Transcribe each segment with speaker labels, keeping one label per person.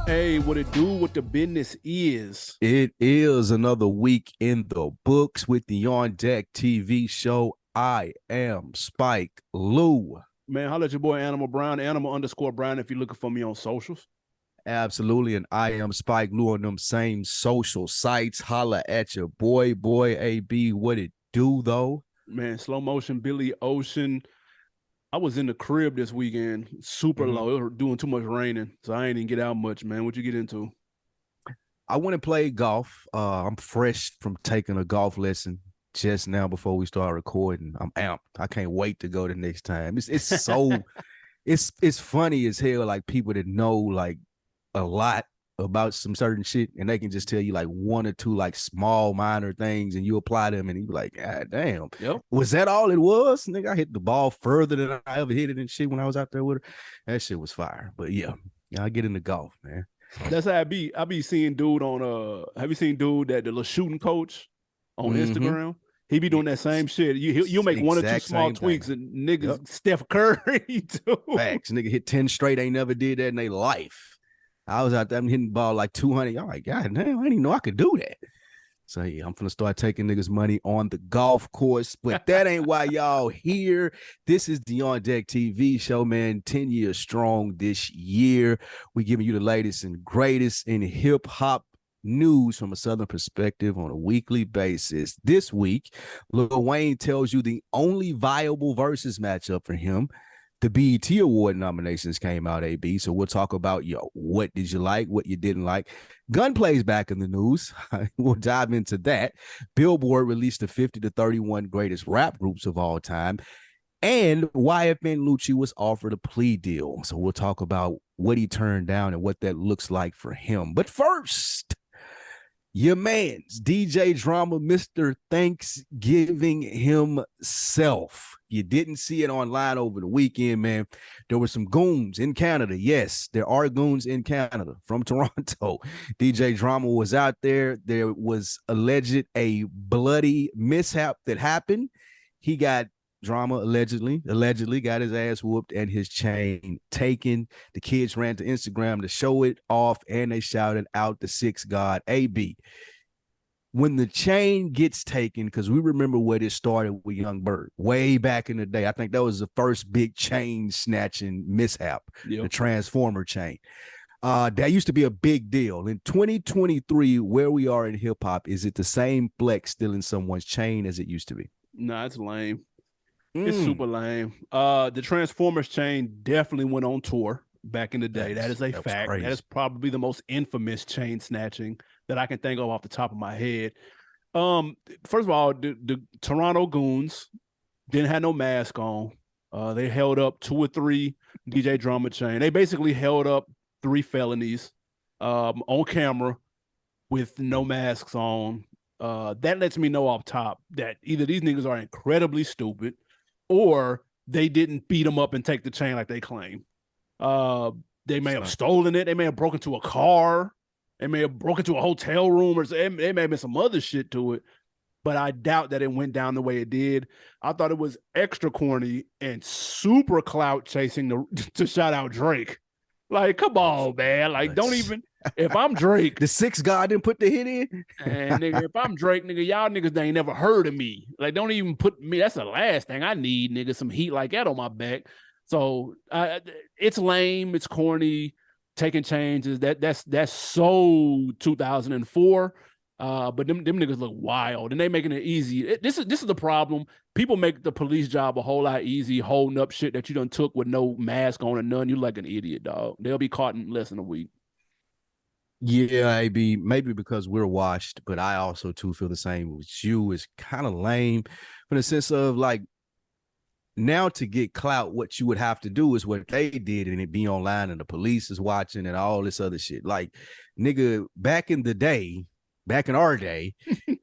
Speaker 1: Hey, what it do, what the business is.
Speaker 2: It is another week in the books with the On Deck TV show. I am Spike Lou.
Speaker 1: Man, holla at your boy Animal Brown, Animal_Brown if you're looking for me on socials.
Speaker 2: Absolutely. And I am Spike Lou on them same social sites. Holla at your boy AB. What it do, though?
Speaker 1: Man, slow motion, Billy Ocean. I was in the crib this weekend, super low. It was doing too much raining, so I ain't even get out much, man. What you get into?
Speaker 2: I went and played golf. I'm fresh from taking a golf lesson just now before we start recording. I'm amped. I can't wait to go the next time. It's so it's funny as hell, like people that know like a lot about some certain shit and they can just tell you like one or two like small minor things and you apply them and you be like, God damn,
Speaker 1: Yep.
Speaker 2: Was that all it was? Nigga, I hit the ball further than I ever hit it and shit when I was out there with her. That shit was fire. But yeah, I get into golf, man.
Speaker 1: That's how I be seeing dude on have you seen dude that the little shooting coach on Instagram? He be doing that same shit. You'll make one or two small tweaks and niggas Steph Curry too.
Speaker 2: Facts. Nigga hit 10 straight, ain't never did that in their life. I was out there hitting the ball like 200. I'm like, God damn, I didn't even know I could do that. So yeah, I'm finna start taking niggas' money on the golf course, but that ain't why y'all here. This is the On Deck TV show, man. 10 years strong this year. We giving you the latest and greatest in hip hop news from a Southern perspective on a weekly basis. This week, Lil Wayne tells you the only viable versus matchup for him. The BET Award nominations came out, AB. So we'll talk about, what did you like, what you didn't like. Gunplay's back in the news. We'll dive into that. Billboard released the 50 to 31 greatest rap groups of all time. And YFN Lucci was offered a plea deal. So we'll talk about what he turned down and what that looks like for him. But first, your man's DJ Drama, Mr. Thanksgiving himself. You didn't see it online over the weekend, man. There were some goons in Canada. Yes, there are goons in Canada from Toronto. DJ Drama was out there. There was a bloody mishap that happened. He got Drama allegedly got his ass whooped and his chain taken. The kids ran to Instagram to show it off and they shouted out the Six God. AB, when the chain gets taken, because we remember where this started with Young Bird way back in the day. I think that was the first big chain snatching mishap, the Transformer chain. That used to be a big deal. In 2023, where we are in hip hop, is it the same flex stealing someone's chain as it used to be?
Speaker 1: Nah, it's lame. It's super lame. The Transformers chain definitely went on tour back in the day. That is a fact. That is probably the most infamous chain snatching that I can think of off the top of my head. First of all, the Toronto goons didn't have no mask on. They held up 2 or 3 DJ Drama chain. They basically held up 3 felonies on camera with no masks on. That lets me know off top that either these niggas are incredibly stupid or they didn't beat them up and take the chain like they claim. They may have stolen it. They may have broken into a car. They may have broken into a hotel room, or it may have been some other shit to it. But I doubt that it went down the way it did. I thought it was extra corny and super clout chasing to shout out Drake. Like, come on, man. Like, don't even. If I'm Drake,
Speaker 2: the Six God didn't put the hit in.
Speaker 1: And nigga, if I'm Drake, nigga, y'all niggas they ain't never heard of me. Like, don't even put me. That's the last thing I need, nigga. Some heat like that on my back. So it's lame. It's corny. Taking changes. That's so 2004. But them niggas look wild, and they making it easy. This is the problem. People make the police job a whole lot easy, holding up shit that you done took with no mask on and none. You like an idiot, dog. They'll be caught in less than a week.
Speaker 2: Yeah, maybe because we're washed, but I also too feel the same with you. It's kind of lame in the sense of like now to get clout, what you would have to do is what they did and it be online and the police is watching and all this other shit. Like, nigga, back in our day,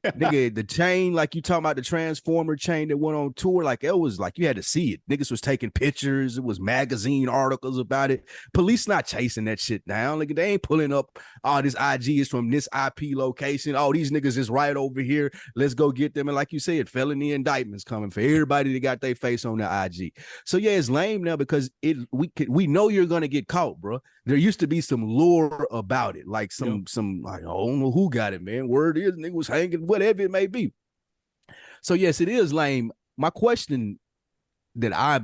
Speaker 2: Nigga, the chain, like you talking about the Transformer chain that went on tour, like it was like you had to see it. Niggas was taking pictures. It was magazine articles about it. Police not chasing that shit down. Like they ain't pulling up all this IG is from this IP location. Oh, these niggas is right over here. Let's go get them. And like you said, felony indictments coming for everybody that got their face on their IG. So yeah, it's lame now because we know you're gonna get caught, bro. There used to be some lore about it, like some like I don't know who got it, man. Word is nigga was hanging, whatever it may be. So yes, it is lame. My question that I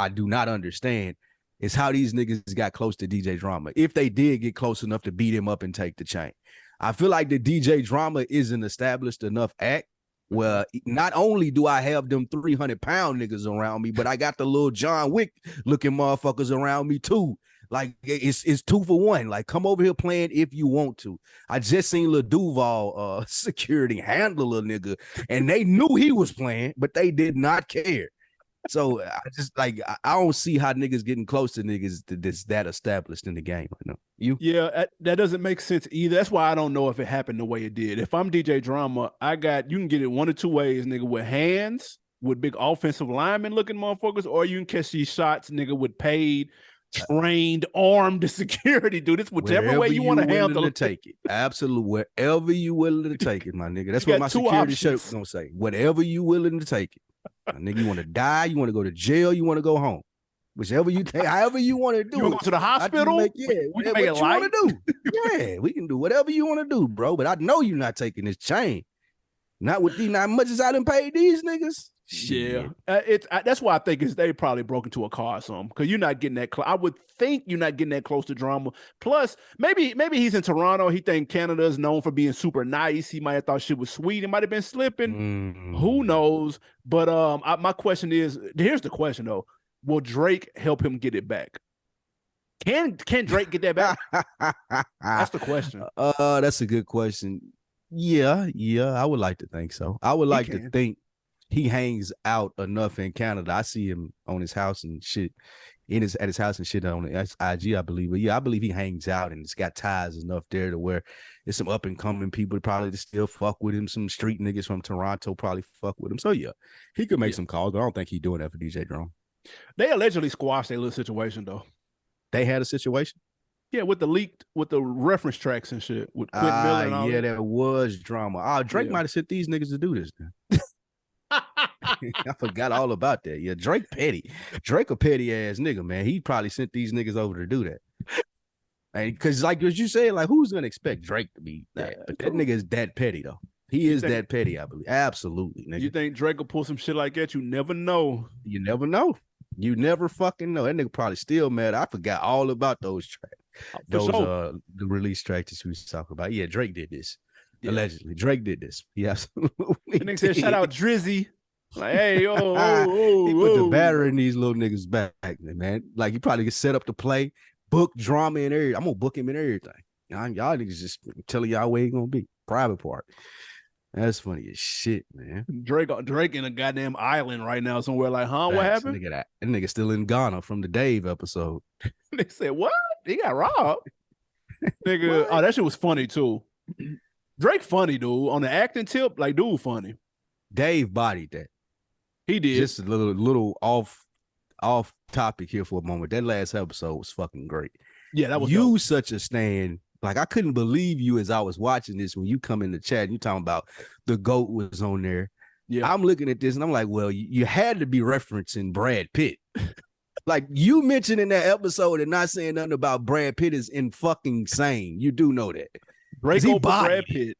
Speaker 2: do not understand is how these niggas got close to DJ Drama. If they did get close enough to beat him up and take the chain, I feel like the DJ Drama is an established enough act. Well, not only do I have them 300-pound niggas around me, but I got the little John Wick looking motherfuckers around me too. Like it's 2 for 1. Like come over here playing if you want to. I just seen Lil Duval security handle a nigga, and they knew he was playing, but they did not care. So I just like I don't see how niggas getting close to niggas that's that established in the game. You know,
Speaker 1: Yeah, that doesn't make sense either. That's why I don't know if it happened the way it did. If I'm DJ Drama, you can get it one of 2 ways, nigga, with hands, with big offensive lineman looking motherfuckers, or you can catch these shots, nigga, with paid, trained, armed security, dude. It's whichever way you want to handle it.
Speaker 2: Take it. Absolutely. Wherever you willing to take it, my nigga. That's what my security shirt gonna say. Whatever you willing to take it. My nigga, you want to die, you want to go to jail, you want to go home. Whichever you take, however you want to do.
Speaker 1: You want to go to the hospital?
Speaker 2: We can make it what you want to do. Yeah, we can do whatever you want to do, bro. But I know you're not taking this chain. Not with these, not much as I done paid these niggas.
Speaker 1: Yeah, that's why I think they probably broke into a car or something, because you're not getting that close. I would think you're not getting that close to Drama. Plus, maybe he's in Toronto. He think Canada is known for being super nice. He might have thought shit was sweet. It might have been slipping. Who knows? But my question is, here's the question though: will Drake help him get it back? Can Drake get that back? That's the question.
Speaker 2: That's a good question. Yeah, I would like to think so. I would like to think he hangs out enough in Canada. I see him on his house and shit, at his house and shit on IG, I believe. But yeah, I believe he hangs out and it's got ties enough there to where there's some up and coming people probably still fuck with him. Some street niggas from Toronto probably fuck with him. So yeah, he could make some calls, but I don't think he's doing that for DJ Drone.
Speaker 1: They allegedly squashed their little situation though.
Speaker 2: They had a situation?
Speaker 1: Yeah, with the reference tracks and shit with Quentin Miller and all that.
Speaker 2: There was drama. Drake might have sent these niggas to do this. I forgot all about that. Yeah, Drake petty. Drake a petty ass nigga, man. He probably sent these niggas over to do that. And because like as you said, like who's gonna expect Drake to be that? But that nigga is that petty though. He is that petty, I believe. Absolutely, nigga.
Speaker 1: You think Drake will pull some shit like that? You never know.
Speaker 2: You never know. You never fucking know. That nigga probably still mad. I forgot all about those tracks. The release tracks that we was talking about. Yeah, Drake did this. Yeah. Allegedly. Drake did this. He absolutely
Speaker 1: did. Nigga said, shout out Drizzy. Like, hey, yo,
Speaker 2: he put the battery in these little niggas back, man. Like, he probably get set up to play, book Drama and everything. I'm gonna book him and everything. Y'all niggas just telling y'all where he gonna be. Private part. That's funny as shit, man.
Speaker 1: Drake in a goddamn island right now somewhere. Like, huh? What happened?
Speaker 2: That nigga still in Ghana from the Dave episode.
Speaker 1: They said, what? He got robbed. Nigga, oh, that shit was funny too. Drake funny, dude. On the acting tip, like, dude funny.
Speaker 2: Dave bodied that.
Speaker 1: He did.
Speaker 2: Just a little off topic here for a moment. That last episode was fucking great.
Speaker 1: Yeah, that was
Speaker 2: you dope. Such a stand. Like, I couldn't believe you as I was watching this when you come in the chat and you talking about the GOAT was on there. Yeah. I'm looking at this and I'm like, well, you had to be referencing Brad Pitt. Like, you mentioning that episode and not saying nothing about Brad Pitt is in fucking insane. You do know that.
Speaker 1: Break over Brad Pitt.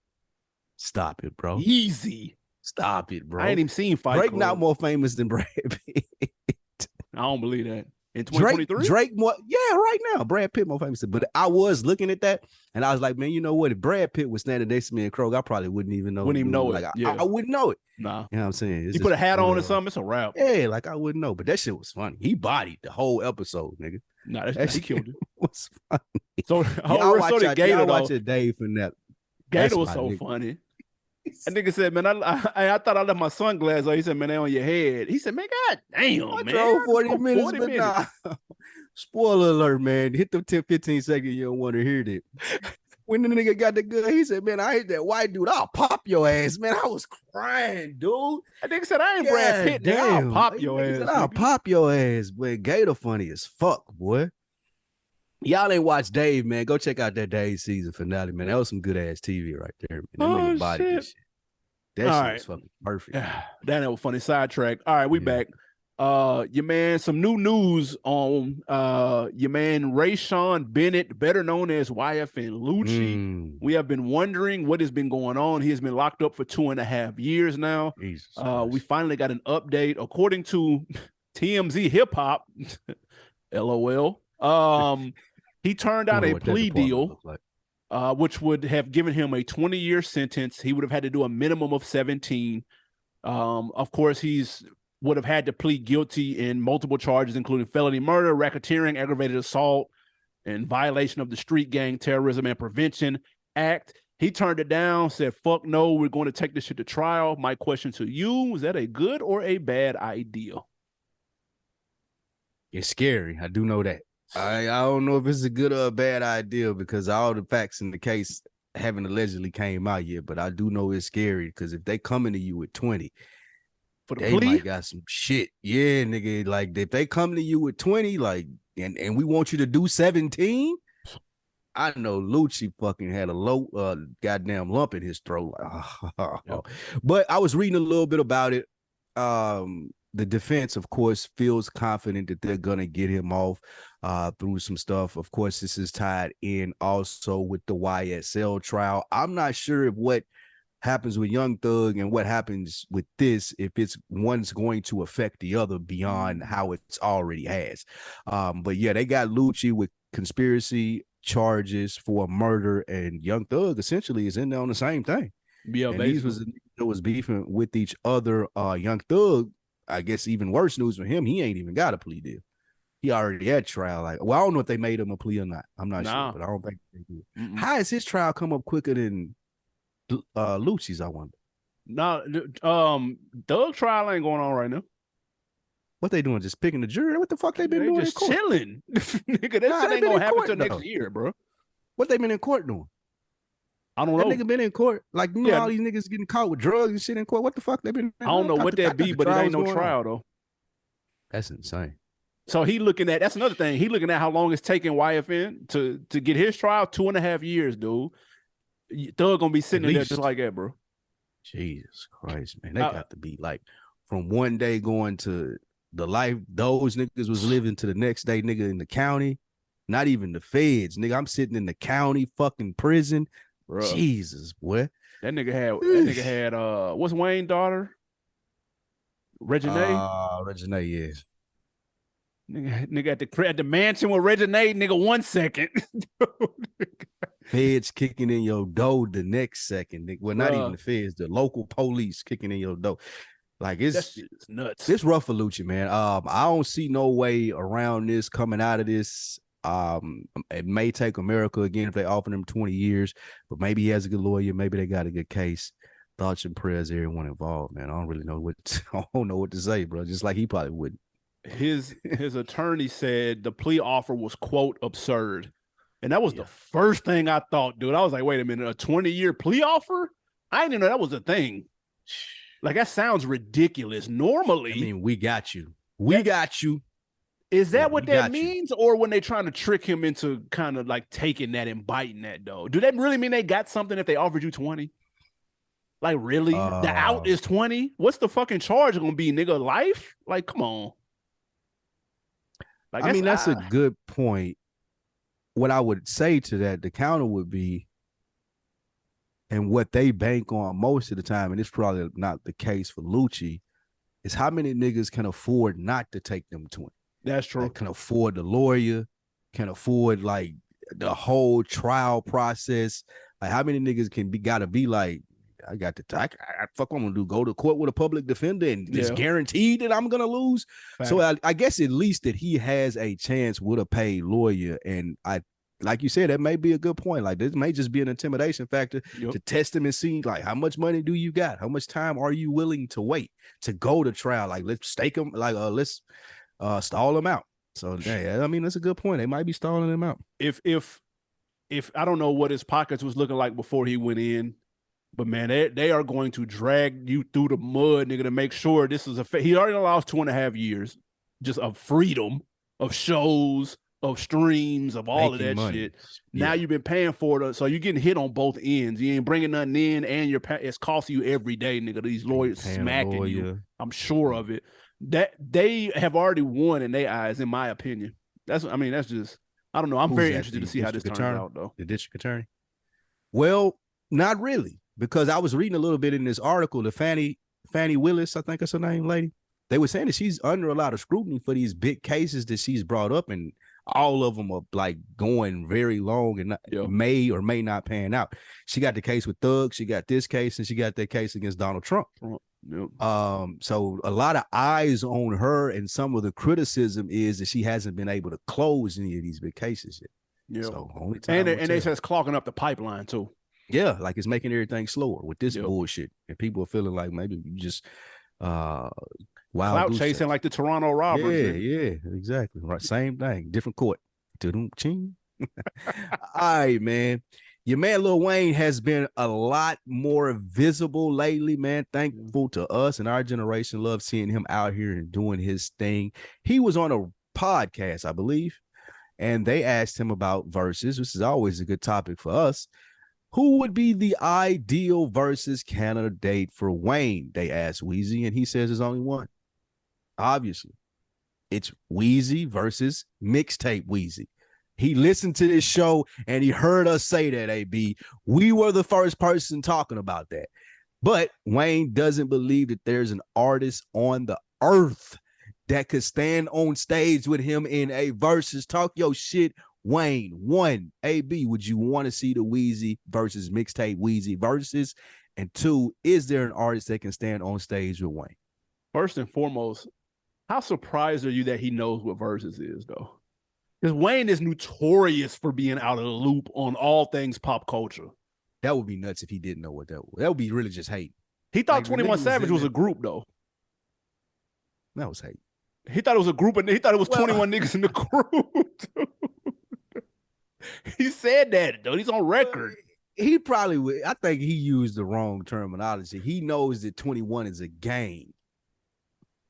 Speaker 2: Stop it, bro.
Speaker 1: Easy.
Speaker 2: Stop it, bro.
Speaker 1: I ain't even seen Fight Club.
Speaker 2: Drake not more famous than Brad Pitt.
Speaker 1: I don't believe that. In 2023?
Speaker 2: Drake more, yeah, right now. Brad Pitt more famous. But I was looking at that and I was like, man, you know what? If Brad Pitt was standing next to me in Kroger, I probably wouldn't even know.
Speaker 1: Wouldn't even know
Speaker 2: it.
Speaker 1: Like,
Speaker 2: I wouldn't know it.
Speaker 1: Nah.
Speaker 2: You know what I'm saying?
Speaker 1: You put a hat on or something, it's a wrap.
Speaker 2: Yeah, like I wouldn't know. But that shit was funny. He bodied the whole episode, nigga.
Speaker 1: Nah, that shit killed it.
Speaker 2: Was funny.
Speaker 1: So,
Speaker 2: Gator watch a day from that.
Speaker 1: Gator was so funny. That nigga said, man, I thought I left my sunglasses on. He said, man, they on your head. He said, man, god damn, man.
Speaker 2: Drove 40 minutes, but nah. Spoiler alert, man. Hit them 10, 15 seconds. You don't want to hear that. when the nigga got the gun, he said, man, I hate that white dude. I'll pop your ass, man. I was crying, dude.
Speaker 1: That nigga said, I ain't Brad Pitt, nigga. I'll pop your ass.
Speaker 2: Said, I'll pop your ass. Boy, Gator funny as fuck, boy. Y'all ain't watched Dave, man. Go check out that Dave season finale, man. That was some good ass TV right there, man. That nigga body shit. That shit was fucking perfect.
Speaker 1: Yeah, that was funny. Sidetrack. All right, we back. Your man, some new news on your man Rayshawn Bennett, better known as YFN Lucci. We have been wondering what has been going on. He has been locked up for 2.5 years now. We finally got an update. According to TMZ Hip Hop, LOL. He turned out a plea deal, which would have given him a 20-year sentence. He would have had to do a minimum of 17. Of course, would have had to plead guilty in multiple charges, including felony murder, racketeering, aggravated assault, and violation of the Street Gang Terrorism and Prevention Act. He turned it down, said, fuck no, we're going to take this shit to trial. My question to you, is that a good or a bad idea?
Speaker 2: It's scary. I do know that. I don't know if it's a good or a bad idea because all the facts in the case haven't allegedly came out yet, but I do know it's scary because if they coming to you with 20, they might got some shit. Yeah, nigga. Like if they come to you with 20, like, and we want you to do 17, I know Lucci fucking had a low goddamn lump in his throat. But I was reading a little bit about it. The defense, of course, feels confident that they're gonna get him off through some stuff. Of course, this is tied in also with the YSL trial. I'm not sure if what happens with Young Thug and what happens with this, if it's one's going to affect the other beyond how it's already has. But yeah, they got Lucci with conspiracy charges for murder, and Young Thug essentially is in there on the same thing.
Speaker 1: Yeah,
Speaker 2: and these was beefing with each other. Young Thug, I guess even worse news for him, he ain't even got a plea deal. He already had trial. Like, well, I don't know if they made him a plea or not. I'm not sure, but I don't think they did. How has his trial come up quicker than Lucci's, I wonder?
Speaker 1: No, Thug trial ain't going on right now.
Speaker 2: What they doing? Just picking the jury? What the fuck they been doing?
Speaker 1: Just chilling. Nigga, that shit ain't gonna happen until next year, bro.
Speaker 2: What they been in court doing?
Speaker 1: I don't know.
Speaker 2: That nigga been in court. Like, you know, all these niggas getting caught with drugs and shit in court. What the fuck they been?
Speaker 1: I don't know what that be, but it ain't no trial though.
Speaker 2: That's insane.
Speaker 1: So he looking at, that's another thing. He looking at how long it's taking YFN to get his trial. 2.5 years, dude. Thug gonna be sitting in there just like that, bro.
Speaker 2: Jesus Christ, man. They got to be like from one day going to the life those niggas was living to the next day, nigga, in the county. Not even the feds, nigga. I'm sitting in the county fucking prison. Bro. Jesus, boy.
Speaker 1: That nigga had what's Wayne's daughter? Reginae?
Speaker 2: Reginae, yeah.
Speaker 1: Nigga at the mansion with Reginae, nigga, 1 second.
Speaker 2: Feds kicking in your door the next second. Nigga. Well, not even the feds, the local police kicking in your door. Like it's
Speaker 1: nuts.
Speaker 2: It's rough for Lucci, man. I don't see no way around this coming out of this. It may take America again if they offer him 20 years, but maybe he has a good lawyer. Maybe they got a good case. Thoughts and prayers, everyone involved, man. I don't really know I don't know what to say, bro. Just like he probably wouldn't.
Speaker 1: His attorney said the plea offer was, quote, absurd. And that was the first thing I thought, dude. I was like, wait a minute, a 20-year plea offer? I didn't know that was a thing. Like, that sounds ridiculous. Normally,
Speaker 2: I mean, we got you. We got you.
Speaker 1: Is that what that means? Or when they trying to trick him into kind of like taking that and biting that, though? Do that really mean they got something if they offered you 20? Like, really? The out is 20? What's the fucking charge going to be, nigga? Life? Like, come on.
Speaker 2: Like, I mean, that's a good point. What I would say to that, the counter would be, and what they bank on most of the time, and it's probably not the case for Lucci, is how many niggas can afford not to take them 20.
Speaker 1: That's true.
Speaker 2: Like, can afford the lawyer, can afford like the whole trial process. Like, how many niggas gotta be like, I got to fuck what I'm gonna do, go to court with a public defender and it's guaranteed that I'm gonna lose. Fact. So I guess at least that he has a chance with a paid lawyer. And I, like you said, that may be a good point. Like, this may just be an intimidation factor to test him and see, like, how much money do you got? How much time are you willing to wait to go to trial? Like, let's stake him, like, let's stall him out. So yeah, I mean, that's a good point. They might be stalling him out.
Speaker 1: If if I don't know what his pockets was looking like before he went in, but man, they are going to drag you through the mud, nigga, to make sure this is he already lost 2.5 years just of freedom, of shows, of streams, of all of that shit. Now you've been paying for it, so you're getting hit on both ends. You ain't bringing nothing in, and it's costing you every day, nigga. These lawyers smacking you. I'm sure of it. That they have already won in their eyes, in my opinion. That's just, I don't know. I'm very interested to see how this turns out, though.
Speaker 2: The district attorney? Well, not really, because I was reading a little bit in this article. The Fannie Willis, I think that's her name, lady. They were saying that she's under a lot of scrutiny for these big cases that she's brought up, and all of them are like going very long and may or may not pan out. She got the case with Thug, she got this case, and she got that case against Donald Trump. Yep. So a lot of eyes on her, and some of the criticism is that she hasn't been able to close any of these big cases yet.
Speaker 1: Yeah. So only time and they say it's clogging up the pipeline too.
Speaker 2: Yeah, like it's making everything slower with this bullshit, and people are feeling like maybe you just
Speaker 1: clout chasing like the Toronto robbers.
Speaker 2: Yeah, exactly. Right, same thing, different court. All right, man. Your man Lil Wayne has been a lot more visible lately, man. Thankful to us and our generation. Love seeing him out here and doing his thing. He was on a podcast, I believe, and they asked him about verzuz, which is always a good topic for us. Who would be the ideal verzuz candidate for Wayne? They asked Weezy, and he says there's only one. Obviously, it's Weezy versus Mixtape Weezy. He listened to this show and he heard us say that, AB. We were the first person talking about that. But Wayne doesn't believe that there's an artist on the earth that could stand on stage with him in a verzuz. Talk your shit, Wayne. One, AB, would you want to see the Weezy versus Mixtape Weezy verzuz? And two, is there an artist that can stand on stage with Wayne?
Speaker 1: First and foremost, how surprised are you that he knows what verzuz is, though? Because Wayne is notorious for being out of the loop on all things pop culture.
Speaker 2: That would be nuts if he didn't know what that was. That would be really just hate.
Speaker 1: He thought 21 Savage was a group, though.
Speaker 2: That was hate.
Speaker 1: He thought it was a group, and he thought it was 21 niggas in the group. He said that, though. He's on record.
Speaker 2: He probably would. I think he used the wrong terminology. He knows that 21 is a gang.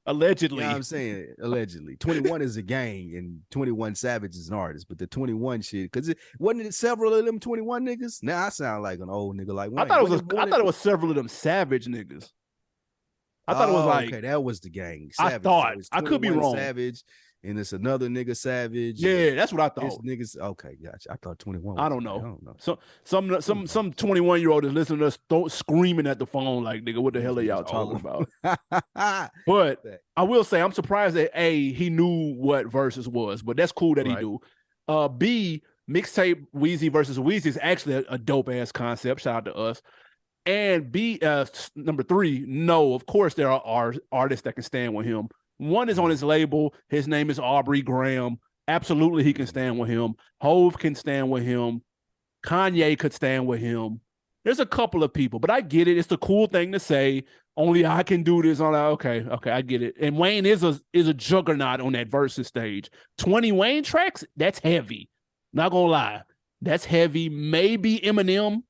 Speaker 1: Allegedly.
Speaker 2: You know what I'm saying? Allegedly. 21 is a gang and 21 Savage is an artist, but the 21 shit, because wasn't it several of them 21 niggas? Now I sound like an old nigga. Like
Speaker 1: I thought it was several of them Savage niggas. I thought it was like,
Speaker 2: okay, that was the gang.
Speaker 1: Savage. I thought I could be wrong.
Speaker 2: Savage, and it's another nigga Savage.
Speaker 1: Yeah, that's what I thought.
Speaker 2: Niggas, okay, gotcha. I thought 21.
Speaker 1: I don't know. So some 21-year-old is listening to us screaming at the phone like, nigga, what the hell are y'all talking about? But I will say I'm surprised that A, he knew what verzuz was, but that's cool that he do. B, Mixtape Weezy versus Weezy is actually a dope ass concept. Shout out to us. And B, number 3, no, of course there are artists that can stand with him. One is on his label. His name is Aubrey Graham. Absolutely, he can stand with him. Hove can stand with him. Kanye could stand with him. There's a couple of people, but I get it. It's the cool thing to say. Only I can do this. I'm like, okay, I get it. And Wayne is a juggernaut on that verzuz stage. 20 Wayne tracks, that's heavy. Not gonna lie, that's heavy. Maybe Eminem,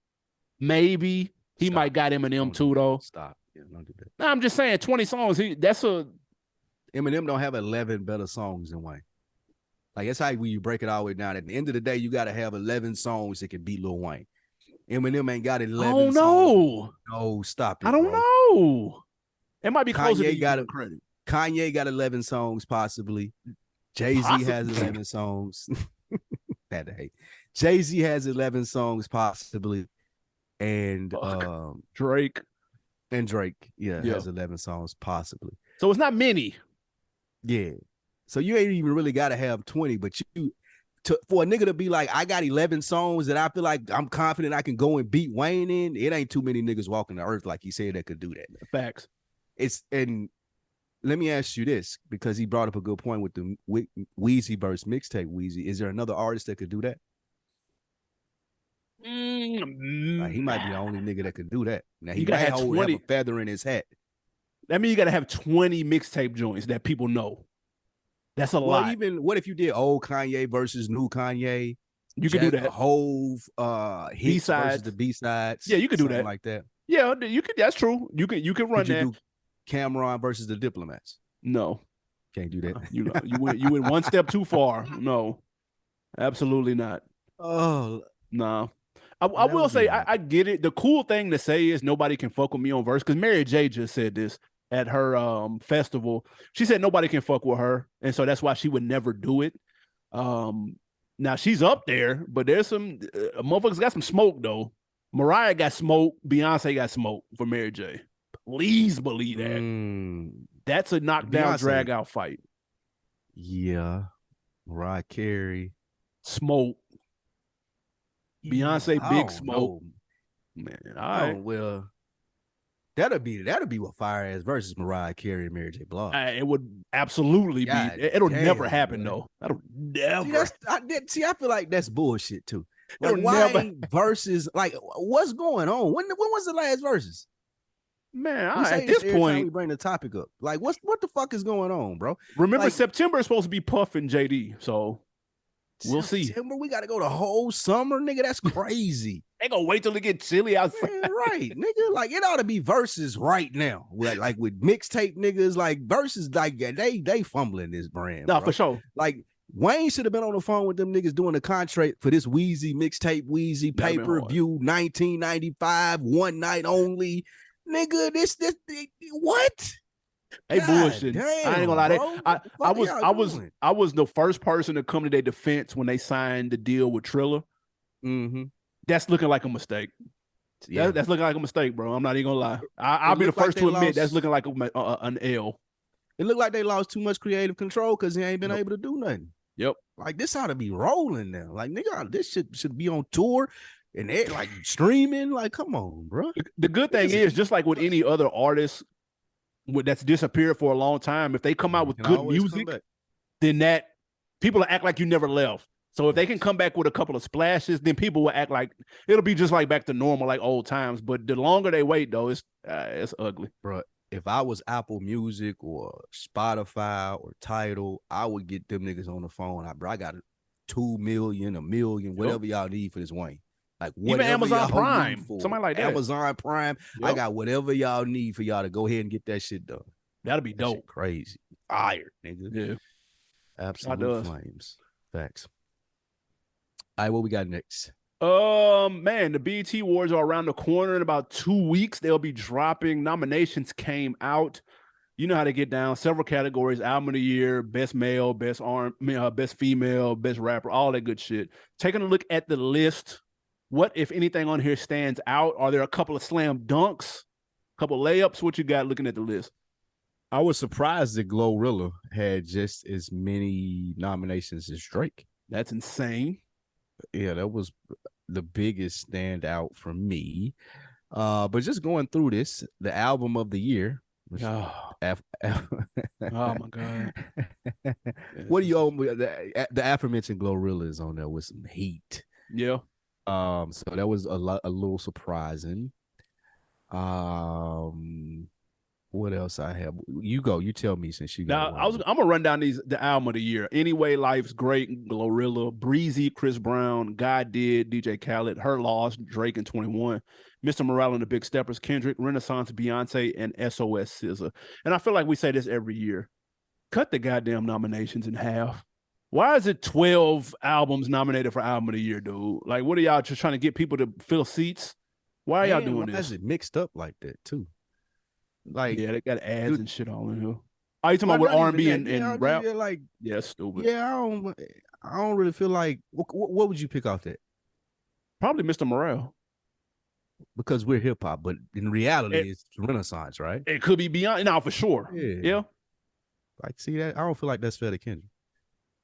Speaker 1: maybe he might got Eminem too though.
Speaker 2: Stop. Yeah, don't do that.
Speaker 1: No, I'm just saying 20 songs.
Speaker 2: Eminem don't have 11 better songs than Wayne. Like, that's how when you break it all the way down. At the end of the day, you got to have 11 songs that can beat Lil Wayne. Eminem ain't got 11 songs.
Speaker 1: No.
Speaker 2: No, stop it,
Speaker 1: I don't know. It might be closer to credit.
Speaker 2: Kanye got 11 songs, possibly. Jay-Z has 11 songs. Had to hate. Jay-Z has 11 songs, possibly. And
Speaker 1: Drake.
Speaker 2: And Drake, has 11 songs, possibly.
Speaker 1: So it's not many.
Speaker 2: Yeah. So you ain't even really got to have 20, but for a nigga to be like, I got 11 songs that I feel like I'm confident I can go and beat Wayne in, it ain't too many niggas walking the earth like he said that could do that.
Speaker 1: Facts.
Speaker 2: And let me ask you this, because he brought up a good point with the Weezy versus Mixtape Weezy. Is there another artist that could do that? Like, he might be the only nigga that could do that. Now he might have a feather in his hat.
Speaker 1: That means you got to have 20 mixtape joints that people know. That's a lot.
Speaker 2: Even what if you did old Kanye versus new Kanye?
Speaker 1: You could do that.
Speaker 2: Hove hits versus the B-sides.
Speaker 1: Yeah, you could do that.
Speaker 2: Like that.
Speaker 1: Yeah, you could. That's true. You can run that.
Speaker 2: Do Cameron versus the Diplomats?
Speaker 1: No.
Speaker 2: Can't do that.
Speaker 1: You went one step too far. No. Absolutely not.
Speaker 2: Oh.
Speaker 1: No. I will say I get it. The cool thing to say is nobody can fuck with me on verse, because Mary J just said this at her festival. She said nobody can fuck with her, and so that's why she would never do it. Now she's up there, but there's some motherfuckers got some smoke though. Mariah got smoke, Beyonce got smoke for Mary J. Please believe that. That's a knockdown, drag out fight.
Speaker 2: Yeah. Mariah Carey.
Speaker 1: Smoke. Beyonce, big smoke.
Speaker 2: Man, all right. Well, that'll be what fire ass versus Mariah Carey and Mary J. Blige.
Speaker 1: It would absolutely be. It'll never happen though. That'll never.
Speaker 2: I feel like that's bullshit too. Like, why ain't versus? Like, what's going on? When was the last verses?
Speaker 1: Man, at this point,
Speaker 2: we bring the topic up. Like, what the fuck is going on, bro?
Speaker 1: Remember, like, September is supposed to be Puff and JD, so. We'll see.
Speaker 2: September, we got to go the whole summer, nigga. That's crazy.
Speaker 1: They gonna wait till it get chilly outside.
Speaker 2: Man, right, nigga. Like, it ought to be verses right now. Like with mixtape niggas, like verses, like they fumbling this brand.
Speaker 1: No, for sure.
Speaker 2: Like Wayne should have been on the phone with them niggas doing the contract for this Weezy Mixtape Weezy pay-per-view 1995 one night only. Nigga, this what?
Speaker 1: Hey, bullshit. Damn, I ain't gonna lie. I was the first person to come to their defense when they signed the deal with Triller. That's looking like a mistake. Yeah. That's looking like a mistake, bro. I'm not even gonna lie. I'll be the first to admit that's looking like an L.
Speaker 2: It looked like they lost too much creative control because they ain't been able to do nothing.
Speaker 1: Yep.
Speaker 2: Like, this ought to be rolling now. Like, nigga, this should be on tour and they like streaming. Like, come on, bro.
Speaker 1: The good thing is, just like with any other artist that's disappeared for a long time, if they come out with good music, then that people will act like you never left. So if they can come back with a couple of splashes, then people will act like it'll be just like back to normal, like old times. But the longer they wait, though, it's ugly,
Speaker 2: bro. If I was Apple Music or Spotify or Tidal, I would get them niggas on the phone. I got 2 million, $1 million, whatever y'all need for this Wayne. Like,
Speaker 1: even Amazon Prime, something like that.
Speaker 2: Amazon Prime, I got whatever y'all need for y'all to go ahead and get that shit done.
Speaker 1: That'll be dope.
Speaker 2: Crazy, fire, nigga.
Speaker 1: Yeah,
Speaker 2: absolute flames. Facts. All right, what we got next?
Speaker 1: Man, the BET Awards are around the corner. In about 2 weeks, they'll be dropping. Nominations came out. You know how to get down. Several categories: album of the year, best male, best female, best rapper, all that good shit. Taking a look at the list. What, if anything, on here stands out? Are there a couple of slam dunks, a couple of layups? What you got looking at the list?
Speaker 2: I was surprised that Glorilla had just as many nominations as Drake.
Speaker 1: That's insane.
Speaker 2: Yeah, that was the biggest standout for me. But just going through this, the album of the year.
Speaker 1: Oh my God.
Speaker 2: What do you owe me? The aforementioned Glorilla is on there with some heat.
Speaker 1: Yeah.
Speaker 2: So that was a little surprising. What else I have? You go. You tell me since you got.
Speaker 1: Now I'm gonna run down the album of the year. Anyway, Life's Great, Glorilla, Breezy, Chris Brown, God Did, DJ Khaled, Her Loss, Drake and 21, Mr. Morale and the Big Steppers, Kendrick, Renaissance, Beyonce, and SOS SZA. And I feel like we say this every year. Cut the goddamn nominations in half. Why is it 12 albums nominated for album of the year, dude? Like, what are y'all just trying to get people to fill seats? Why are y'all doing this?
Speaker 2: Why is it mixed up like that too? Like,
Speaker 1: yeah, they got ads and shit all in here. Are you talking about with R&B and rap? Yeah, stupid.
Speaker 2: Yeah, I don't really feel like. What would you pick off that?
Speaker 1: Probably Mr. Morale.
Speaker 2: Because we're hip hop, but in reality, it's Renaissance, right?
Speaker 1: It could be beyond. No, for sure. Yeah.
Speaker 2: Like, see that? I don't feel like that's fair to Kendrick.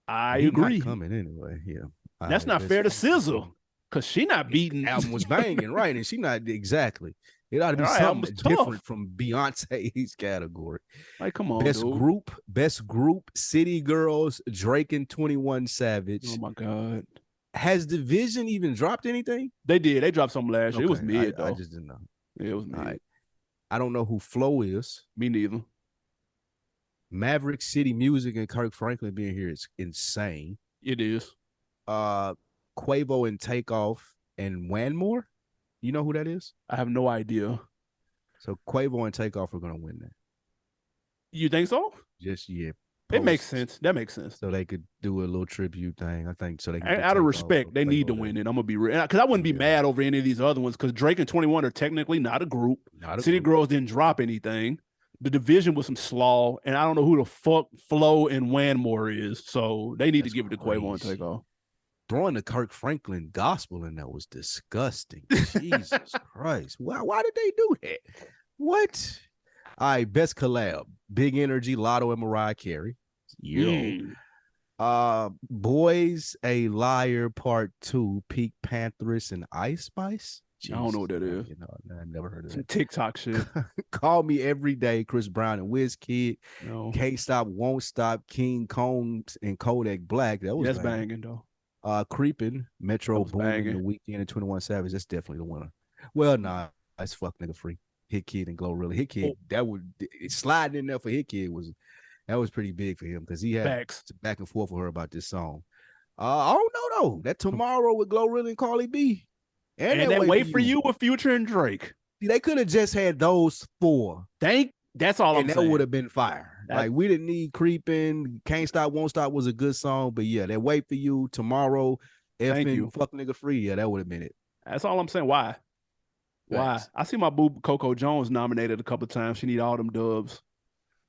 Speaker 1: I agree.
Speaker 2: Coming anyway, yeah.
Speaker 1: That's not fair to SZA because she not beating.
Speaker 2: The album was banging, right? And she not exactly. It ought to be something different from Beyonce's category.
Speaker 1: Like, come on,
Speaker 2: best group, City Girls, Drake and 21 Savage.
Speaker 1: Oh my God.
Speaker 2: Has Division even dropped anything?
Speaker 1: They did. They dropped something last year. It was mid though.
Speaker 2: I just didn't know.
Speaker 1: Yeah, it was mid.
Speaker 2: Right. I don't know who Flo is.
Speaker 1: Me neither.
Speaker 2: Maverick City Music and Kirk Franklin being here is insane.
Speaker 1: It is.
Speaker 2: Quavo and Takeoff and Wanmore. You know who that is?
Speaker 1: I have no idea.
Speaker 2: So Quavo and Takeoff are gonna win that.
Speaker 1: You think so?
Speaker 2: Just yeah.
Speaker 1: It makes sense. That makes sense.
Speaker 2: So they could do a little tribute thing. I think so. They can
Speaker 1: out of respect, they need to win it. I'm gonna be real because I wouldn't be mad over any of these other ones because Drake and 21 are technically not a group. City Girls didn't drop anything. The division was some slaw, and I don't know who the fuck Flo and Wanmore is. So they need to give it to Quavo and Takeoff.
Speaker 2: Throwing the Kirk Franklin gospel in there was disgusting. Jesus Christ. Why did they do that? What? All right, best collab. Big Energy, Lotto, and Mariah Carey. Boys A Liar Part 2, Pink Panthers and Ice Spice.
Speaker 1: Jesus, I don't know what that is.
Speaker 2: You know, I never heard of
Speaker 1: some
Speaker 2: that.
Speaker 1: TikTok shit.
Speaker 2: Call Me Every Day, Chris Brown and Wizkid.
Speaker 1: No.
Speaker 2: Can't Stop, Won't Stop, King Combs and Kodak Black. That was
Speaker 1: banging though.
Speaker 2: Creeping, Metro Boomin, The Weeknd and 21 Savage. That's definitely the winner. Well, nah, that's fuck nigga free. Hit Kid and Glorilla. Hit Kid, that would sliding in there for Hit Kid was pretty big for him because he had back and forth with her about this song. I don't know though. That Tomorrow with Glorilla and Carly B.
Speaker 1: And that Wait for You with Future and Drake.
Speaker 2: See, they could have just had those four.
Speaker 1: That's all I'm saying.
Speaker 2: And that would have been fire. Like we didn't need Creeping. Can't Stop, Won't Stop was a good song, but yeah, that Wait for You, Tomorrow, effing Fuck Nigga Free. Yeah, that would have been it.
Speaker 1: That's all I'm saying. Why? I see my boo Coco Jones nominated a couple of times. She need all them dubs.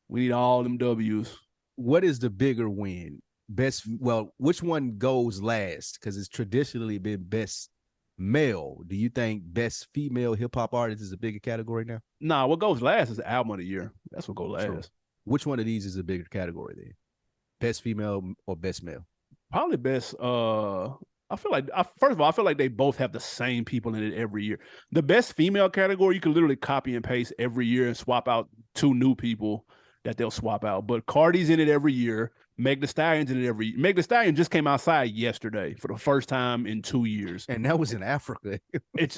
Speaker 1: We need all them W's.
Speaker 2: What is the bigger win? Which one goes last? Because it's traditionally been best male. Do you think best female hip hop artist is a bigger category now?
Speaker 1: Nah, what goes last is the album of the year. That's what goes last.
Speaker 2: True. Which one of these is a bigger category then? Best female or best male?
Speaker 1: Probably best. I feel like first of all, I feel like they both have the same people in it every year. The best female category, you can literally copy and paste every year and swap out two new people that they'll swap out. But Cardi's in it every year. Meg Thee Stallion's in it every year. Meg Thee Stallion just came outside yesterday for the first time in 2 years.
Speaker 2: And that was in Africa.
Speaker 1: And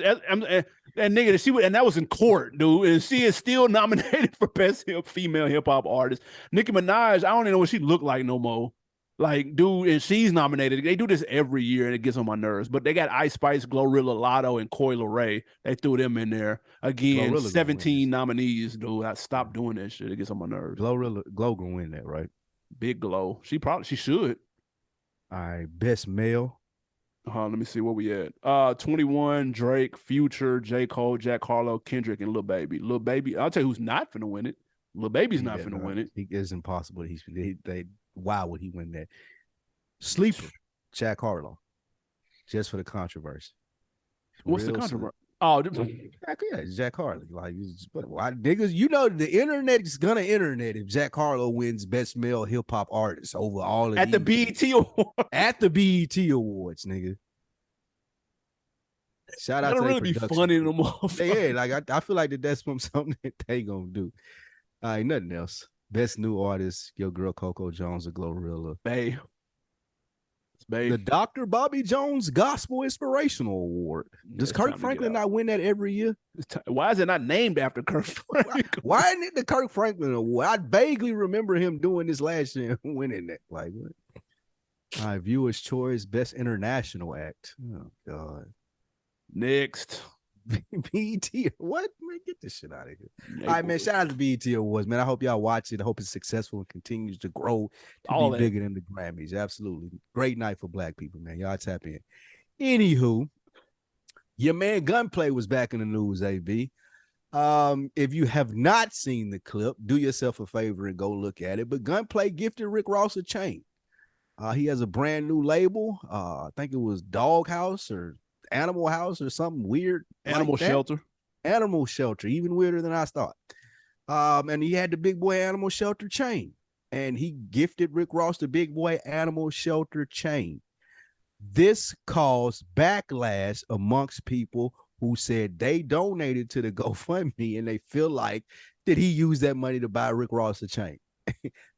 Speaker 1: that was in court, dude. And she is still nominated for best female hip hop artist. Nicki Minaj, I don't even know what she looked like no more. Like, dude, and she's nominated. They do this every year, and it gets on my nerves. But they got Ice Spice, Glorilla, Lotto, and Coi Leray. They threw them in there. Again, Glorilla 17 nominees, dude. I stopped doing that shit. It gets on my nerves.
Speaker 2: Glow gonna win that, right?
Speaker 1: Big Glow. She should.
Speaker 2: All right, best male.
Speaker 1: Let me see where we at. 21, Drake, Future, J. Cole, Jack Harlow, Kendrick, and Lil Baby. Lil Baby, I'll tell you who's not finna win it. Lil Baby's not finna win it.
Speaker 2: It's impossible. Why would he win that? Sleeper, Jack Harlow. Just for the controversy.
Speaker 1: What's the controversy? Oh,
Speaker 2: yeah, Jack Harlow. Like, why niggas? You know, the internet is gonna internet if Jack Harlow wins best male hip hop artist over all of
Speaker 1: at the BET Awards.
Speaker 2: At the BET Awards, nigga. Shout out to
Speaker 1: really be funny no more.
Speaker 2: Yeah, like I feel like that's something that they gonna do. All right, nothing else. Best new artist, your girl Coco Jones or Glorilla.
Speaker 1: Babe.
Speaker 2: The Dr. Bobby Jones Gospel Inspirational Award. Does Kirk Franklin not win that every year?
Speaker 1: Why is it not named after Kirk Franklin?
Speaker 2: Why isn't it the Kirk Franklin Award? I vaguely remember him doing this last year and winning that. Like, what? All right, Viewer's Choice, Best International Act. Oh, God.
Speaker 1: Next.
Speaker 2: BET, what? Man, get this shit out of here. All right, man, shout out to BET Awards, man. I hope y'all watch it. I hope it's successful and continues to grow to be bigger than the Grammys. Absolutely. Great night for black people, man. Y'all tap in. Anywho, your man Gunplay was back in the news, AB. If you have not seen the clip, do yourself a favor and go look at it. But Gunplay gifted Rick Ross a chain. He has a brand new label. I think it was Doghouse or Animal House or something weird.
Speaker 1: Animal Shelter.
Speaker 2: Animal Shelter, even weirder than I thought. And he had the Big Boy Animal Shelter chain. And he gifted Rick Ross the Big Boy Animal Shelter chain. This caused backlash amongst people who said they donated to the GoFundMe and they feel like that he used that money to buy Rick Ross a chain.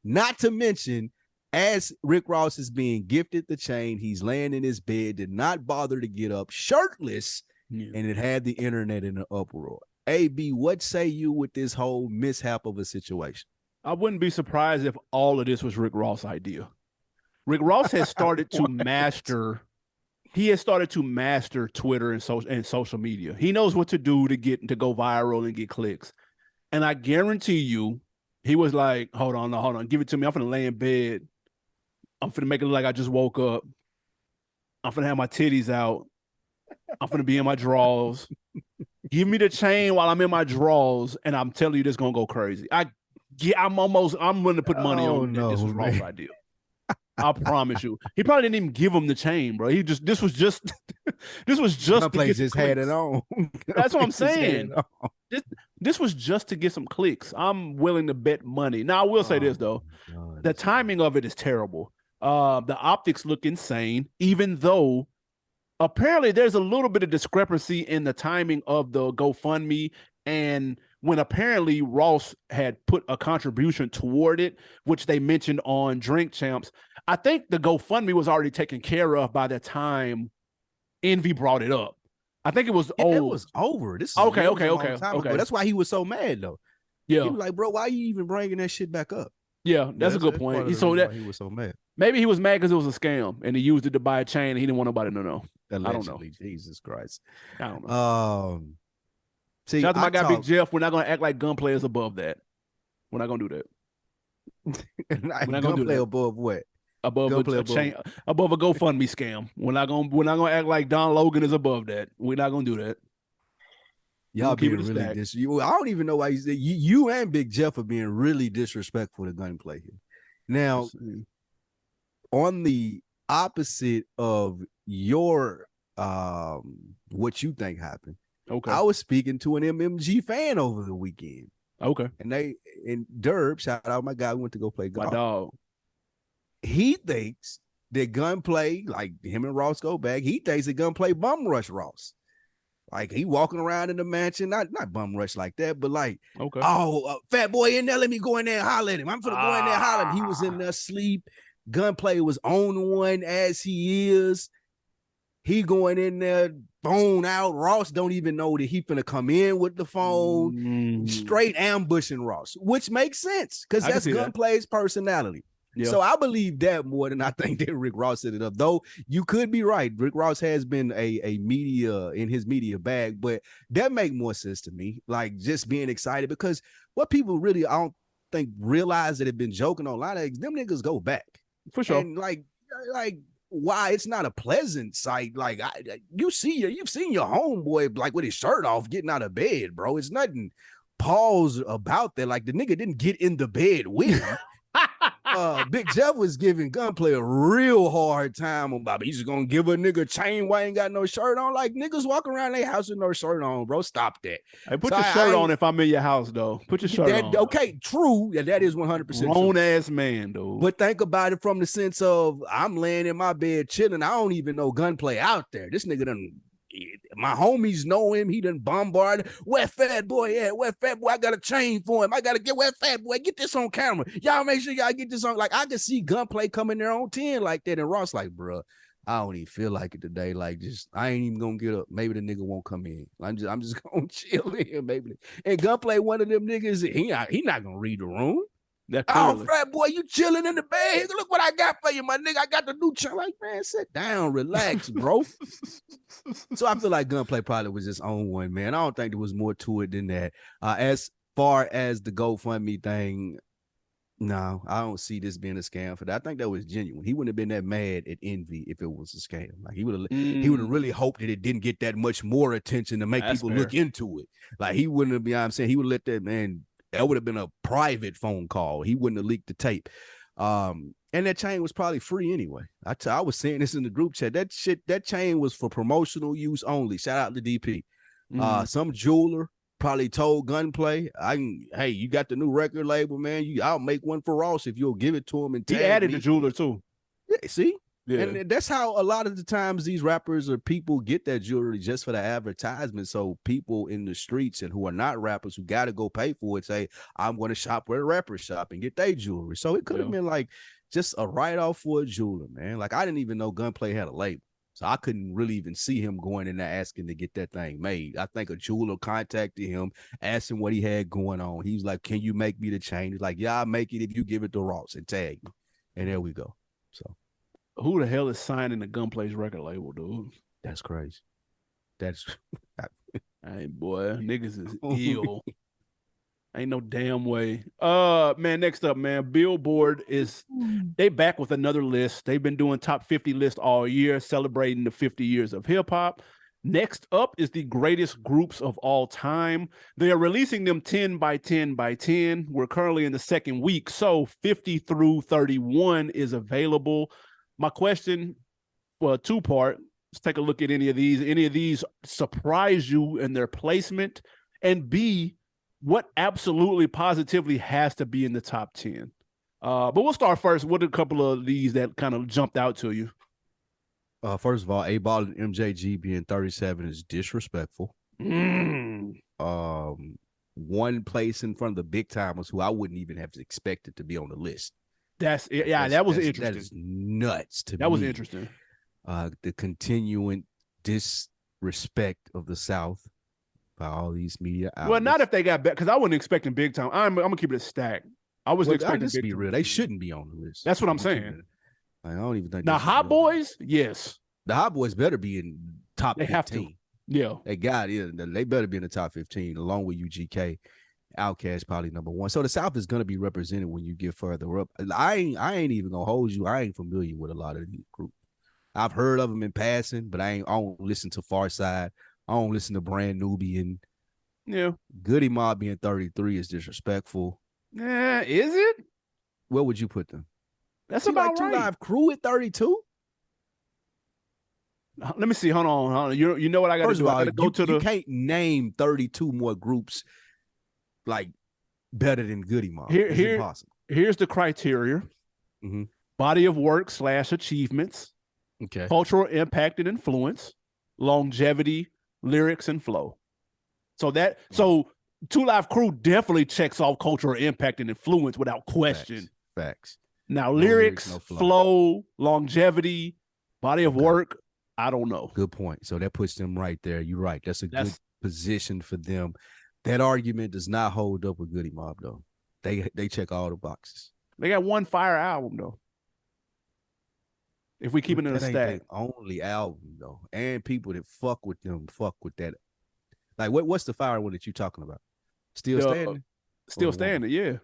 Speaker 2: Not to mention, as Rick Ross is being gifted the chain, he's laying in his bed, did not bother to get up, shirtless, and it had the internet in an uproar. AB, what say you with this whole mishap of a situation?
Speaker 1: I wouldn't be surprised if all of this was Rick Ross' idea. Rick Ross has started to master he has started to master Twitter and social media. He knows what to do to go viral and get clicks. And I guarantee you, he was like, hold on, give it to me. I'm finna lay in bed. I'm finna make it look like I just woke up. I'm finna have my titties out. I'm finna be in my drawers. Give me the chain while I'm in my drawers, and I'm telling you, this gonna go crazy. I'm willing to put money on that this was Ross' idea. I promise you. He probably didn't even give him the chain, bro. This was just
Speaker 2: Gunplay to just had it on.
Speaker 1: That's what I'm saying. This was just to get some clicks. I'm willing to bet money. Now I will say this though. The timing of it is terrible. The optics look insane, even though apparently there's a little bit of discrepancy in the timing of the GoFundMe and when apparently Ross had put a contribution toward it, which they mentioned on Drink Champs. I think the GoFundMe was already taken care of by the time Envy brought it up. I think it was old. It
Speaker 2: was over. This is
Speaker 1: okay.
Speaker 2: That's why he was so mad though.
Speaker 1: Yeah,
Speaker 2: he was like, bro, why are you even bringing that shit back up?
Speaker 1: Yeah, that's a good point. He
Speaker 2: was so mad.
Speaker 1: Maybe he was mad because it was a scam and he used it to buy a chain and he didn't want nobody to know.
Speaker 2: Allegedly,
Speaker 1: I don't know.
Speaker 2: Jesus Christ.
Speaker 1: I don't know.
Speaker 2: See,
Speaker 1: shout out to my guy Big Jeff. We're not gonna act like Gunplay is above that. We're not gonna do that.
Speaker 2: We're not gonna do that. Above what?
Speaker 1: Above a GoFundMe scam. We're not gonna act like Don Logan is above that. We're not gonna do that.
Speaker 2: Y'all being really I don't even know why you and Big Jeff are being really disrespectful to Gunplay here. Now, on the opposite of your what you think happened.
Speaker 1: Okay.
Speaker 2: I was speaking to an MMG fan over the weekend.
Speaker 1: Okay.
Speaker 2: And Derb, shout out my guy, we went to go play golf.
Speaker 1: My dog.
Speaker 2: He thinks that Gunplay, like him and Ross go back, he thinks that Gunplay bum rush Ross. Like he walking around in the mansion, not bum rush like that, but like, fat boy in there, let me go in there and holler at him. I'm finna go in there and holler at him. He was in there asleep. Gunplay was on one as he is. He going in there, phone out. Ross don't even know that he finna come in with the phone. Straight ambushing Ross, which makes sense because that's Gunplay's personality. Yeah. So I believe that more than I think that Rick Ross set it up. Though you could be right. Rick Ross has been a media in his media bag, but that make more sense to me. Like just being excited because what people really I don't think realize that have been joking on a lot of them niggas go back.
Speaker 1: For sure.
Speaker 2: And like why it's not a pleasant sight. Like you've seen your homeboy like with his shirt off getting out of bed, bro. It's nothing pause about that. Like the nigga didn't get in the bed with him. Big Jeff was giving Gunplay a real hard time about he's just gonna give a nigga chain while he ain't got no shirt on. Like niggas walk around their house with no shirt on, bro. Stop that.
Speaker 1: Hey, put your shirt on if I'm in your house, though. Put your shirt on.
Speaker 2: Okay, true. Yeah, that is 100%
Speaker 1: grown ass man, though.
Speaker 2: But think about it from the sense of I'm laying in my bed chilling. I don't even know Gunplay out there. This nigga done. My homies know him. He done bombarded. Where fat boy at? Where fat boy? I got a chain for him. I gotta get where fat boy. Get this on camera. Y'all make sure y'all get this on. Like I can see Gunplay coming there on 10 like that. And Ross like, bro, I don't even feel like it today. Like just I ain't even gonna get up. Maybe the nigga won't come in. I'm just gonna chill in here, baby. And Gunplay, one of them niggas, he not gonna read the room. Oh, fat boy, you chilling in the bed. Look what I got for you, my nigga. I got the new chain. Like, man, sit down, relax, bro. So I feel like Gunplay probably was just on one, man. I don't think there was more to it than that. As far as the GoFundMe thing, no, I don't see this being a scam for that. I think that was genuine. He wouldn't have been that mad at Envy if it was a scam. Like he would have really hoped that it didn't get that much more attention to make people look into it. Like he wouldn't have, you know what I'm saying? He would let that man. That would have been a private phone call. He wouldn't have leaked the tape. And that chain was probably free anyway. I was saying this in the group chat. That chain was for promotional use only. Shout out to DP. Some jeweler probably told Gunplay, hey, you got the new record label, man. I'll make one for Ross if you'll give it to him. And
Speaker 1: he added the jeweler too.
Speaker 2: Yeah, see? Yeah. And that's how a lot of the times these rappers or people get that jewelry just for the advertisement. So people in the streets and who are not rappers who got to go pay for it say, I'm going to shop where the rappers shop and get their jewelry. So it could have been like just a write-off for a jeweler, man. Like I didn't even know Gunplay had a label. So I couldn't really even see him going in there asking to get that thing made. I think a jeweler contacted him, asked him what he had going on. He was like, can you make me the chain? He's like, yeah, I'll make it if you give it to Ross and tag me. And there we go. So.
Speaker 1: Who the hell is signing the Gunplay's record label, dude?
Speaker 2: That's crazy. That's
Speaker 1: hey boy, niggas is ill. Ain't no damn way. Man, next up, man, Billboard they back with another list. They've been doing top 50 lists all year, celebrating the 50 years of hip hop. Next up is the greatest groups of all time. They are releasing them 10 by 10 by 10. We're currently in the second week, so 50 through 31 is available. My question, well, two-part. Let's take a look at any of these. Any of these surprise you in their placement? And B, what absolutely positively has to be in the top 10? But we'll start first. What are a couple of these that kind of jumped out to you?
Speaker 2: First of all, A-Ball and MJG being 37 is disrespectful. One place in front of the big timers who I wouldn't even have expected to be on the list.
Speaker 1: That was interesting.
Speaker 2: That is nuts to me.
Speaker 1: That was interesting.
Speaker 2: The continuing disrespect of the South by all these media outlets.
Speaker 1: Well, not if they got back, because I wasn't expecting big time. I'm gonna keep it a stack. I wasn't expecting
Speaker 2: big. Be real. They shouldn't be on the list.
Speaker 1: That's what I'm saying.
Speaker 2: I don't even think.
Speaker 1: Now, Hot Boys, yes.
Speaker 2: The Hot Boys better be in top 15.
Speaker 1: Have to. Yeah.
Speaker 2: They better be in the top 15, along with UGK. Outkast probably number one. So the South is gonna be represented when you get further up. I ain't even gonna hold you. I ain't familiar with a lot of these groups. I've heard of them in passing, but I don't listen to Farside. I don't listen to Brand Nubian.
Speaker 1: Yeah.
Speaker 2: Goody Mob being 33 is disrespectful.
Speaker 1: Is it?
Speaker 2: Where would you put them?
Speaker 1: That's about
Speaker 2: right. 2 Live Crew at 32?
Speaker 1: Let me see. Hold on. You know what I got to do? I got to go to the.
Speaker 2: You can't name 32 more groups like better than Goody Mob. It's impossible.
Speaker 1: Here's the criteria: body of work / achievements, cultural impact and influence, longevity, lyrics, and flow. So 2 Live Crew definitely checks off cultural impact and influence without question.
Speaker 2: Facts.
Speaker 1: Now, lyrics, no flow, longevity, body of work, I don't know.
Speaker 2: Good point. So that puts them right there. You're right. That's good position for them. That argument does not hold up with Goody Mob, though. They check all the boxes.
Speaker 1: They got one fire album, though. If we keep it in a stack.
Speaker 2: Only album, though. And people that fuck with them fuck with that. Like, what's the fire one that you're talking about? Still Standing?
Speaker 1: Still Standing, yeah.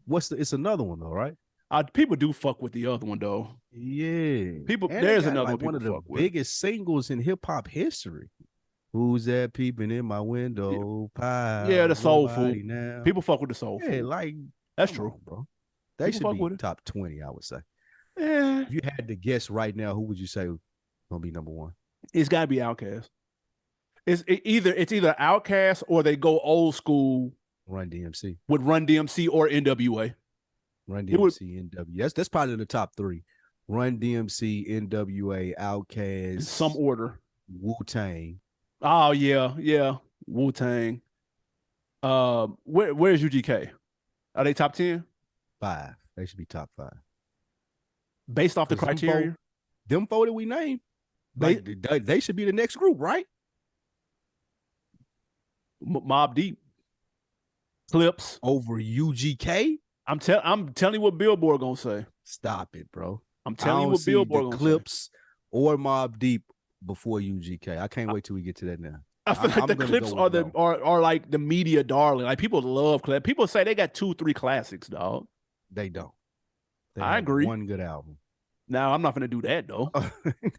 Speaker 2: It's another one, though, right?
Speaker 1: People do fuck with the other one, though.
Speaker 2: Yeah.
Speaker 1: There's another
Speaker 2: one of the biggest singles in hip-hop history. Who's that peeping in my window?
Speaker 1: Yeah, the Soulful. People fuck with the Soulful.
Speaker 2: Yeah,
Speaker 1: that's true,
Speaker 2: bro. They should be top 20, I would say.
Speaker 1: Yeah.
Speaker 2: If you had to guess right now, who would you say gonna be number one?
Speaker 1: It's gotta be Outkast. It's either Outkast or they go old school
Speaker 2: Run DMC.
Speaker 1: With Run DMC or NWA.
Speaker 2: Run DMC, NWA. That's probably the top three. Run DMC, NWA, Outkast.
Speaker 1: In some order.
Speaker 2: Wu-Tang.
Speaker 1: Oh, yeah. Wu-Tang. Where's UGK? Are they top 10?
Speaker 2: 5. They should be top 5.
Speaker 1: Based off the criteria?
Speaker 2: Them four that we named, they should be the next group, right?
Speaker 1: Mobb Deep. Clips.
Speaker 2: Over UGK?
Speaker 1: I'm telling you what Billboard gonna say.
Speaker 2: Stop it, bro.
Speaker 1: I'm telling you what Billboard gonna
Speaker 2: Clips
Speaker 1: say.
Speaker 2: Or Mobb Deep before UGK. I can't wait till we get to that now.
Speaker 1: I feel like the Clips are like the media darling. Like people love Clips. People say they got 2-3 classics, dog.
Speaker 2: They don't.
Speaker 1: I agree.
Speaker 2: One good album.
Speaker 1: Now I'm not gonna do that though.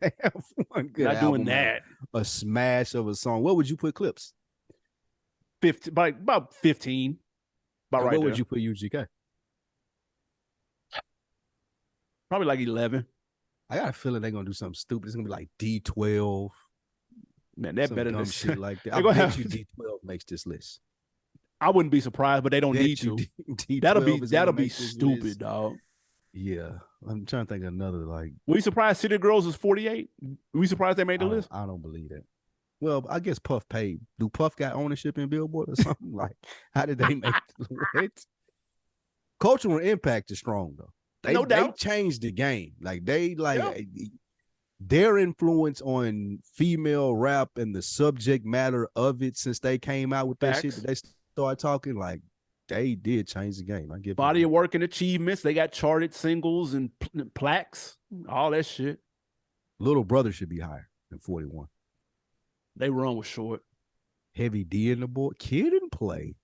Speaker 2: They have one good album.
Speaker 1: Not doing that.
Speaker 2: A smash of a song. What would you put Clips?
Speaker 1: 15, about 15. About right there.
Speaker 2: What would you put UGK?
Speaker 1: Probably like 11.
Speaker 2: I got a feeling they're gonna do something stupid. It's gonna be like D12.
Speaker 1: Man, that better than
Speaker 2: shit like that. I bet you D12 makes this list.
Speaker 1: I wouldn't be surprised, but they don't need to. That'll be stupid, list. Dog.
Speaker 2: Yeah, I'm trying to think of another like.
Speaker 1: Were you surprised City Girls was 48? Were you surprised they made the list?
Speaker 2: I don't believe that. Well, I guess Puff paid. Do Puff got ownership in Billboard or something? Like, how did they make it? Cultural impact is strong though.
Speaker 1: No doubt.
Speaker 2: They changed the game. Like their influence on female rap and the subject matter of it since they came out with that shit. They start talking like they did change the game. I get
Speaker 1: body of work and achievements. They got charted singles and plaques, all that shit.
Speaker 2: Little Brother should be higher than 41.
Speaker 1: They run was short.
Speaker 2: Heavy D in the board. Kid and Play.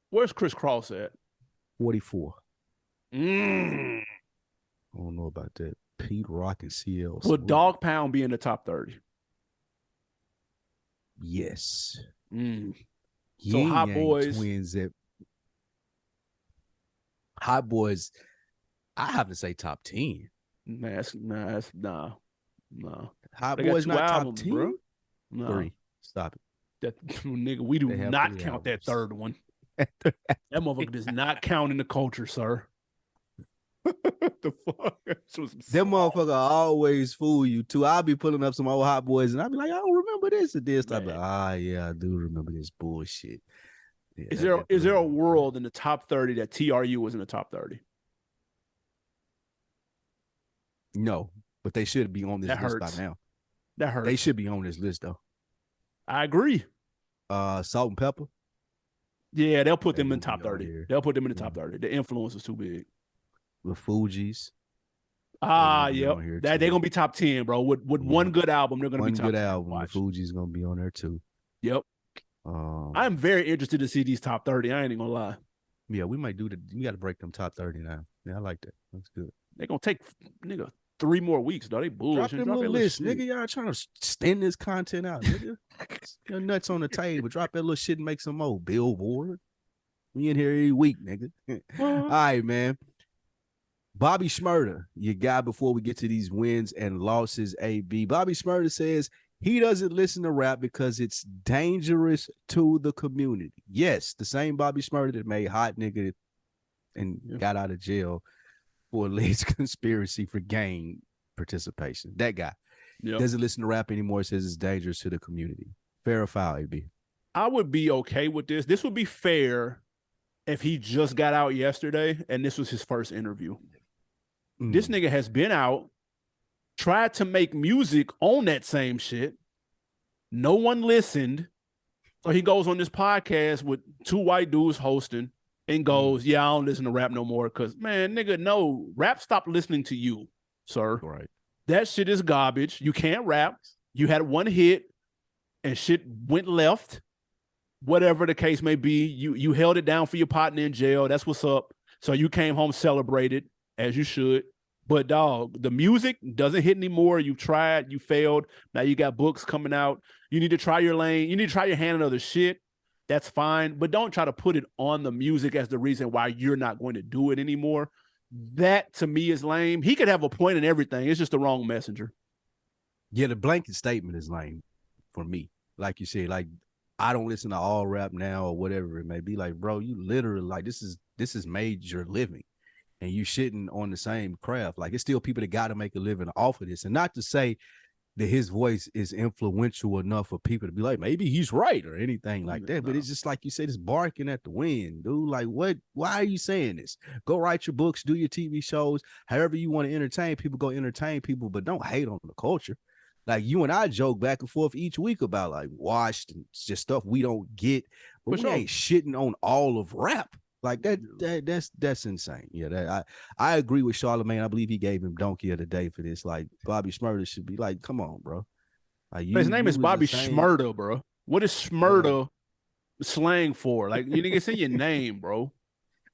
Speaker 1: Where's Chris Cross at?
Speaker 2: 44.
Speaker 1: I
Speaker 2: don't know about that. Pete Rock and CL.
Speaker 1: Will Dog Pound be in the top 30?
Speaker 2: Yes.
Speaker 1: So Hot Boys.
Speaker 2: Twins at Hot Boys, I have to say top 10.
Speaker 1: Nah.
Speaker 2: Hot Boys not
Speaker 1: albums,
Speaker 2: top 10?
Speaker 1: Bro. No.
Speaker 2: 3. Stop it.
Speaker 1: That nigga, we do not count that third one. That motherfucker does not count in the culture, sir. What the fuck?
Speaker 2: Them motherfucker always fool you too. I'll be pulling up some old Hot Boys and I'll be like, I don't remember this or this. I'll be like, yeah, I do remember this bullshit. Yeah,
Speaker 1: is there a world in the top 30 that TRU was in the top 30?
Speaker 2: No, but they should be on this list by now.
Speaker 1: That hurts.
Speaker 2: They should be on this list though.
Speaker 1: I agree.
Speaker 2: Salt and Pepper.
Speaker 1: Yeah, they'll put them in top 30. They'll put them in the top 30. The influence is too big.
Speaker 2: The Fugees.
Speaker 1: Yeah. They're gonna be top 10, bro. With one good album, they're gonna be top 10.
Speaker 2: One good album. The Fugees gonna be on there too.
Speaker 1: Yep. I'm very interested to see these top 30. I ain't even gonna lie.
Speaker 2: Yeah, we might do we gotta break them top 30 now. Yeah, I like that. That's good.
Speaker 1: They're gonna take 3 more weeks, though. They bullshit.
Speaker 2: Drop them little list, nigga. Y'all trying to extend this content out, nigga. Your nuts on the table. Drop that little shit and make some more. Billboard. We in here every week, nigga. All right, man. Bobby Shmurda, your guy before we get to these wins and losses, AB. Bobby Shmurda says he doesn't listen to rap because it's dangerous to the community. Yes, the same Bobby Shmurda that made Hot Nigga and got out of jail for alleged conspiracy for gang participation. That guy doesn't listen to rap anymore, says it's dangerous to the community. Fair or foul, AB?
Speaker 1: I would be okay with this. This would be fair if he just got out yesterday and this was his first interview. This nigga has been out, tried to make music on that same shit. No one listened. So he goes on this podcast with 2 white dudes hosting and goes, I don't listen to rap no more because, man, nigga, no, rap stopped listening to you, sir.
Speaker 2: Right.
Speaker 1: That shit is garbage. You can't rap. You had one hit and shit went left. Whatever the case may be, you held it down for your partner in jail. That's what's up. So you came home celebrated, as you should. But dog, the music doesn't hit anymore. You tried, you failed. Now you got books coming out. You need to try your lane. You need to try your hand at other shit. That's fine. But don't try to put it on the music as the reason why you're not going to do it anymore. That to me is lame. He could have a point in everything. It's just the wrong messenger. Yeah,
Speaker 2: the blanket statement is lame for me. Like you said, like, I don't listen to all rap now or whatever it may be. Like, bro, you literally, like, this is made your living and you shitting on the same craft. Like, it's still people that got to make a living off of this. And not to say that his voice is influential enough for people to be like, maybe he's right or anything like that. But it's just like you said, it's barking at the wind, dude. Like, what? Why are you saying this? Go write your books, do your TV shows, however you want to entertain people, go entertain people, but don't hate on the culture. Like, you and I joke back and forth each week about like washed and just stuff we don't get, but we ain't shitting on all of rap. Like that's insane. Yeah, I agree with Charlamagne. I believe he gave him Donkey of the Day for this. Like, Bobby Shmurda should be like, come on, bro. Like,
Speaker 1: his name is Bobby Shmurda, bro. What is Shmurda slang for? Like, you nigga say your name, bro.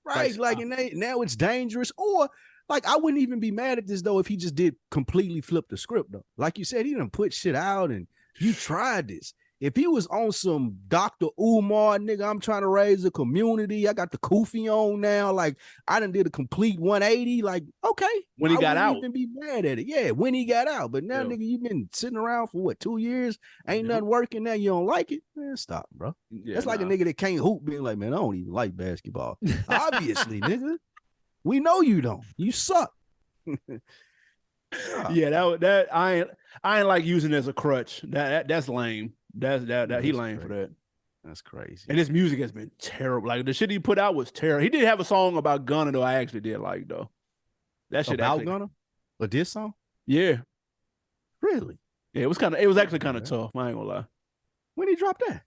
Speaker 2: Right. Like, and now it's dangerous. Or like, I wouldn't even be mad at this though if he just did completely flip the script though. Like you said, he done put shit out and you tried this. If he was on some Dr. Umar, nigga, I'm trying to raise a community. I got the kufi on now. Like, I done did a complete 180. Like, okay.
Speaker 1: When he got out.
Speaker 2: I wouldn't even be mad at it. Yeah, when he got out. But now, nigga, you've been sitting around for what, 2 years? Ain't nothing working now. You don't like it? Man, stop, bro. That's like a nigga that can't hoop being like, man, I don't even like basketball. Obviously, nigga. We know you don't. You suck.
Speaker 1: Yeah, that I ain't like using it as a crutch. That's lame. That's he lame for that.
Speaker 2: That's crazy.
Speaker 1: And his music has been terrible. Like, the shit he put out was terrible. He did have a song about Gunna though. I actually did like though. That shit
Speaker 2: about Gunna? But this song?
Speaker 1: Yeah.
Speaker 2: Really?
Speaker 1: Yeah, it was actually kind of tough. I ain't gonna lie.
Speaker 2: When he dropped that?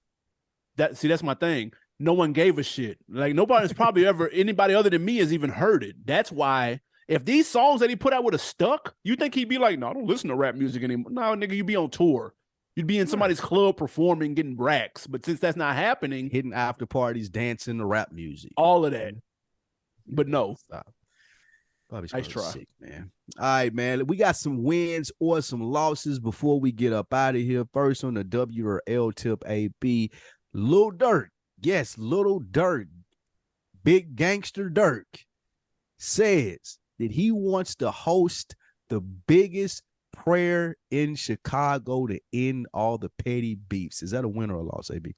Speaker 1: That's my thing. no one gave a shit. Like nobody's probably ever anybody other than me has even heard it. That's why if these songs that he put out would have stuck, you think he'd be like, no, I don't listen to rap music anymore. No, nigga, you'd be on tour. You'd be in somebody's club performing, getting racks. But since that's not happening,
Speaker 2: hitting after parties, dancing to rap music,
Speaker 1: all of that. But no.
Speaker 2: Stop. Probably
Speaker 1: nice try.
Speaker 2: Sick, man. All right, man. We got some wins or some losses before we get up out of here. First on the W or L tip, AB, Lil Durk. Yes, Little Durk, Big Gangster Durk, says that he wants to host the biggest prayer in Chicago to end all the petty beefs. Is that a win or a loss, AB?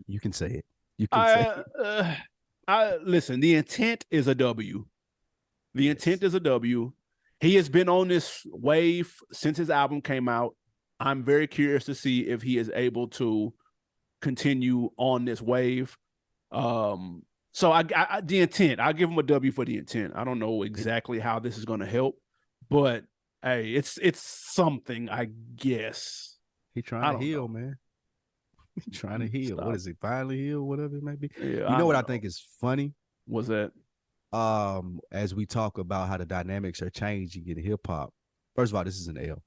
Speaker 2: You can say it. You can say it.
Speaker 1: Listen, the intent is a W. The intent is a W. He has been on this wave since his album came out. I'm very curious to see if he is able to continue on this wave. So the intent, I'll give him a W for the intent. I don't know exactly how this is going to help, but hey, it's something, I guess.
Speaker 2: He's trying to heal, man. Trying to heal. Stop. What is it? Finally heal, whatever it may be. Yeah, you know what I think is funny?
Speaker 1: What's that?
Speaker 2: As we talk about how the dynamics are changing in hip hop. First of all, this is an L.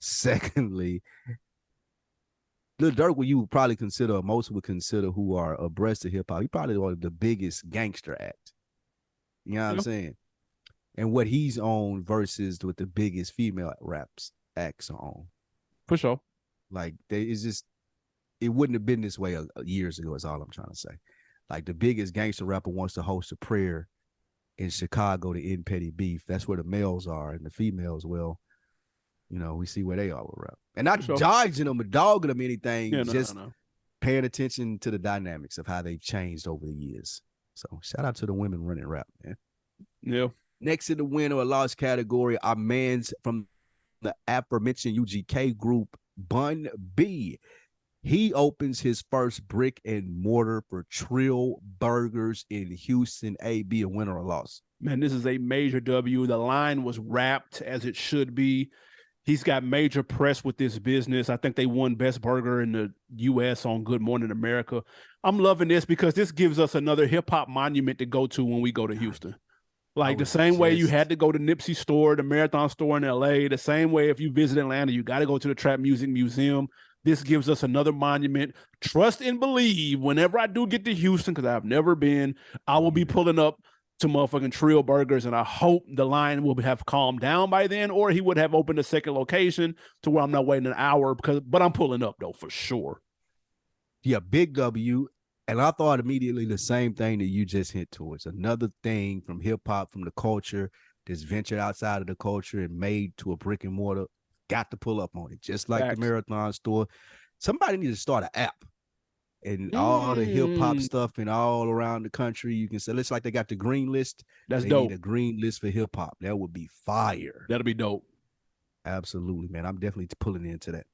Speaker 2: Secondly, Lil Durk, what you would probably consider, most would consider, who are abreast of hip hop, he probably one of the biggest gangster act. You know what I'm saying? And what he's on versus what the biggest female raps acts are on.
Speaker 1: For sure.
Speaker 2: Like it wouldn't have been this way years ago, is all I'm trying to say. Like the biggest gangster rapper wants to host a prayer in Chicago to end petty beef. That's where the males are, and the females, well, you know, we see where they are with rap. And not dodging them or dogging them anything, just paying attention to the dynamics of how they've changed over the years. So shout out to the women running rap, man.
Speaker 1: Yeah.
Speaker 2: Next in the win or loss category, our mans from the aforementioned UGK group, Bun B. He opens his first brick and mortar for Trill Burgers in Houston. AB, a win or a loss?
Speaker 1: Man, this is a major W. The line was wrapped as it should be. He's got major press with this business. I think they won Best Burger in the U.S. on Good Morning America. I'm loving this because this gives us another hip-hop monument to go to when we go to Houston. Like the same way you had to go to Nipsey store, the Marathon store in LA, the same way if you visit Atlanta, you got to go to the Trap Music Museum. This gives us another monument. Trust and believe whenever I do get to Houston, because I've never been, I will be pulling up to motherfucking Trill Burgers, and I hope the line will have calmed down by then, or he would have opened a second location to where I'm not waiting an hour, but I'm pulling up though, for sure.
Speaker 2: Yeah, big W. And I thought immediately the same thing that you just hit towards. Another thing from hip-hop, from the culture, that's ventured outside of the culture and made to a brick and mortar, got to pull up on it. Just like the Marathon store. Somebody needs to start an app. And all the hip-hop stuff and all around the country, you can say, it's like they got the green list.
Speaker 1: That's dope.
Speaker 2: Need a green list for hip-hop. That would be fire.
Speaker 1: That'll be dope.
Speaker 2: Absolutely, man. I'm definitely pulling into that.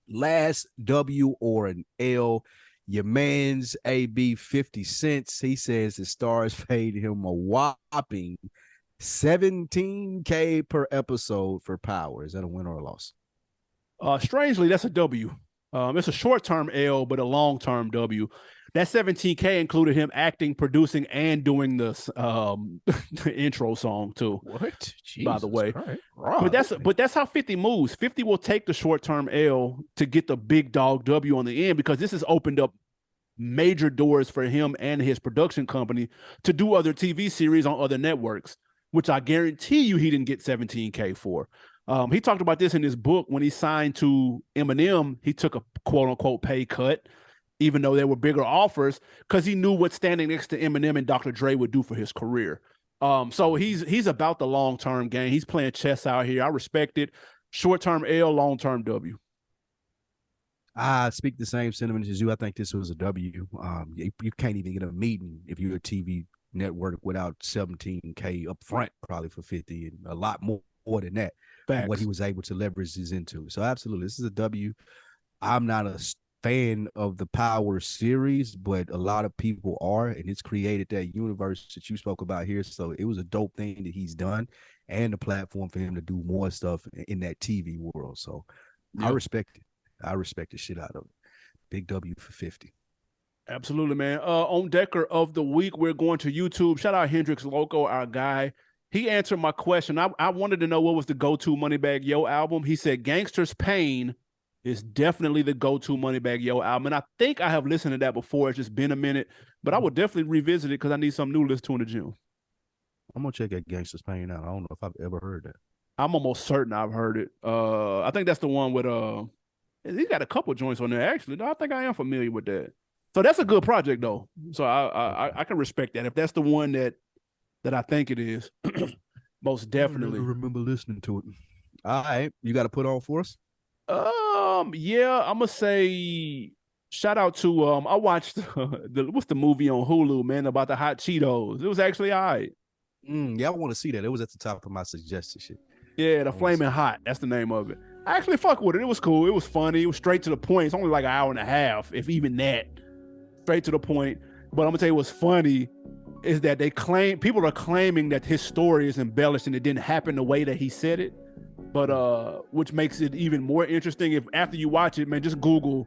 Speaker 2: Last W or an L. Your man's AB 50 cents. He says the Stars paid him a whopping $17K per episode for Power. Is that a win or a loss?
Speaker 1: Strangely, that's a W. It's a short-term L, but a long-term W. That $17K included him acting, producing, and doing the intro song too.
Speaker 2: What? Jesus,
Speaker 1: by the way,
Speaker 2: right.
Speaker 1: But that's how 50 moves. 50 will take the short-term L to get the big dog W on the end, because this has opened up major doors for him and his production company to do other TV series on other networks, which I guarantee you he didn't get $17K for. He talked about this in his book. When he signed to Eminem, he took a quote-unquote pay cut, even though there were bigger offers, because he knew what standing next to Eminem and Dr. Dre would do for his career. So he's about the long-term game. He's playing chess out here. I respect it. Short-term L, long-term W.
Speaker 2: I speak the same sentiments as you. I think this was a W. You can't even get a meeting if you're a TV network without $17K up front, probably for 50, and a lot more than that. What he was able to leverage this into. So absolutely, this is a W. I'm not a fan of the Power series, but a lot of people are, and it's created that universe that you spoke about here. So it was a dope thing that he's done, and the platform for him to do more stuff in that TV world. So I respect it. I respect the shit out of it. Big W for 50.
Speaker 1: Absolutely, man. On Decker of the Week, we're going to YouTube. Shout out Hendrix Loco, our guy. He answered my question. I wanted to know what was the go-to Moneybagg Yo album. He said Gangsta's Pain is definitely the go-to Moneybagg Yo album. And I think I have listened to that before. It's just been a minute. But I would definitely revisit it because I need some new list to in the gym.
Speaker 2: I'm going to check that Gangsta's Pain out. I don't know if I've ever heard that.
Speaker 1: I'm almost certain I've heard it. I think that's the one with he got a couple joints on there actually. I think I am familiar with that. So that's a good project though. So I can respect that if that's the one that I think it is. Most definitely.
Speaker 2: I remember listening to it. All right, you got to put on for us.
Speaker 1: Yeah, I'm gonna say shout out to I watched what's the movie on Hulu, man, about the hot Cheetos. It was actually all right.
Speaker 2: Yeah, I want to see that. It was at the top of my suggested shit.
Speaker 1: Yeah, the Flaming Hot. That's the name of it. I actually fuck with it. It was cool. It was funny. It was straight to the point. It's only like an hour and a half, if even that. Straight to the point. But I'm gonna tell you what's funny is that people are claiming that his story is embellished and it didn't happen the way that he said it. But which makes it even more interesting. If after you watch it, man, just Google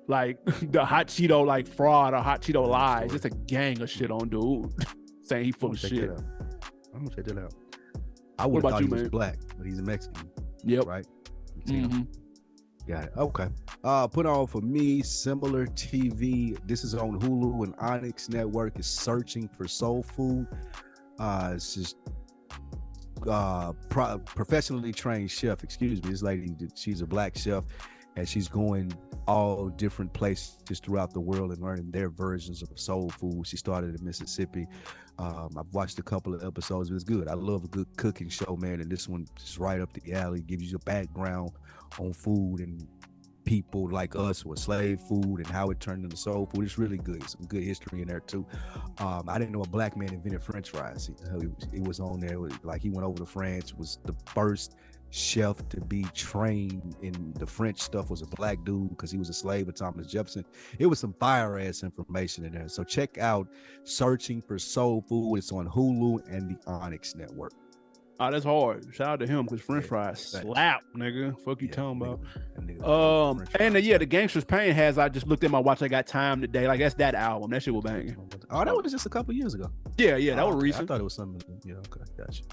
Speaker 1: like the hot Cheeto like fraud or hot Cheeto lies. It's a gang of shit on dude saying he full of shit.
Speaker 2: I'm gonna check that out. I would have thought he was black, but he's a Mexican.
Speaker 1: Yep.
Speaker 2: Right? Got it. Okay. Put on for me, similar TV. This is on Hulu and Onyx Network is Searching for Soul Food. It's just professionally trained chef, excuse me. This lady, she's a black chef, and she's going all different places throughout the world and learning their versions of soul food. She started in Mississippi. I've watched a couple of episodes. It was good. I love a good cooking show, man, and this one is right up the alley. Gives you a background on food and people like us with slave food and how it turned into soul food. It's really good. Some good history in there too. I didn't know a black man invented French fries. He was on there. Like he went over to France, was the first chef to be trained in the French stuff, was a black dude because he was a slave of Thomas Jefferson. It was some fire ass information in there. So check out Searching for Soul Food. It's on Hulu and the Onyx Network.
Speaker 1: Oh, that's hard. Shout out to him because French fries slap, nigga. Fuck you talking about? And the Gangsta's Pain I just looked at my watch. I got time today. Like that's that album. That shit was banging.
Speaker 2: Oh, that was just a couple years ago.
Speaker 1: Yeah, that was recent.
Speaker 2: I thought it was something. Yeah, okay, gotcha.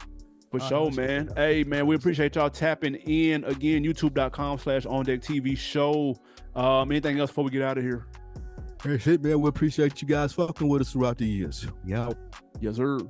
Speaker 1: For sure, man. Hey, man, we appreciate y'all tapping in again. YouTube.com/OnDeckTV show. Anything else before we get out of here?
Speaker 2: Hey, shit, man. We appreciate you guys fucking with us throughout the years. Yeah.
Speaker 1: Yes, sir.